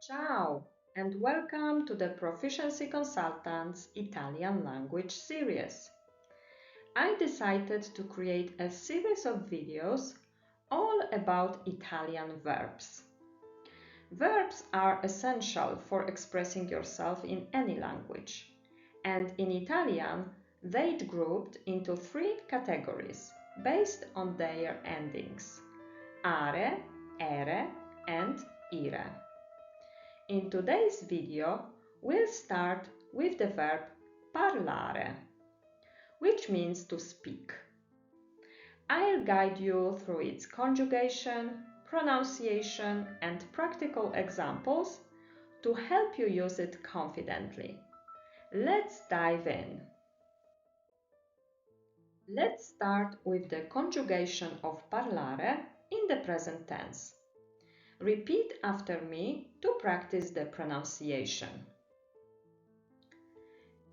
Ciao and welcome to the Proficiency Consultants Italian language series. I decided to create a series of videos all about Italian verbs. Verbs are essential for expressing yourself in any language, and in Italian they're grouped into three categories based on their endings: are, ere, and ire. In today's video, we'll start with the verb parlare, which means to speak. I'll guide you through its conjugation, pronunciation, and practical examples to help you use it confidently. Let's dive in. Let's start with the conjugation of parlare in the present tense. Repeat after me to practice the pronunciation.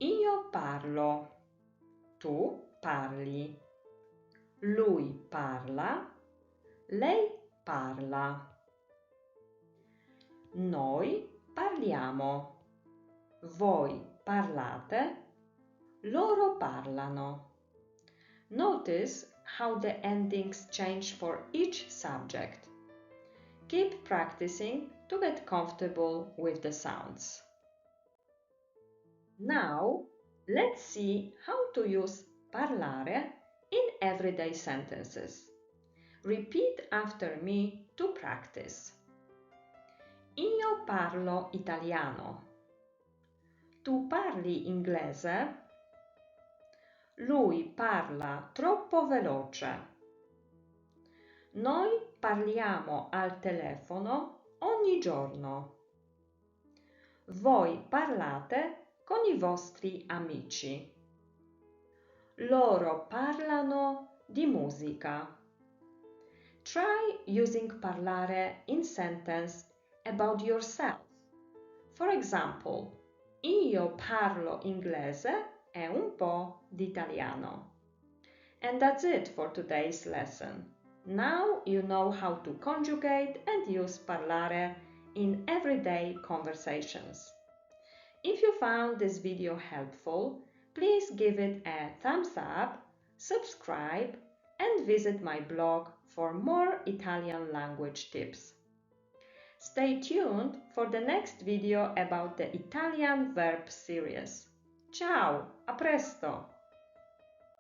Io parlo, tu parli, lui parla, lei parla. Noi parliamo, voi parlate, loro parlano. Notice how the endings change for each subject. Keep practicing to get comfortable with the sounds. Now, let's see how to use parlare in everyday sentences. Repeat after me to practice. Io parlo italiano. Tu parli inglese? Lui parla troppo veloce. Noi parliamo al telefono ogni giorno. Voi parlate con i vostri amici. Loro parlano di musica. Try using parlare in sentence about yourself. For example, io parlo inglese e un po' di italiano. And that's it for today's lesson. Now you know how to conjugate and use parlare in everyday conversations. If you found this video helpful, please give it a thumbs up, subscribe, and visit my blog for more Italian language tips. Stay tuned for the next video about the Italian verb series. Ciao, a presto!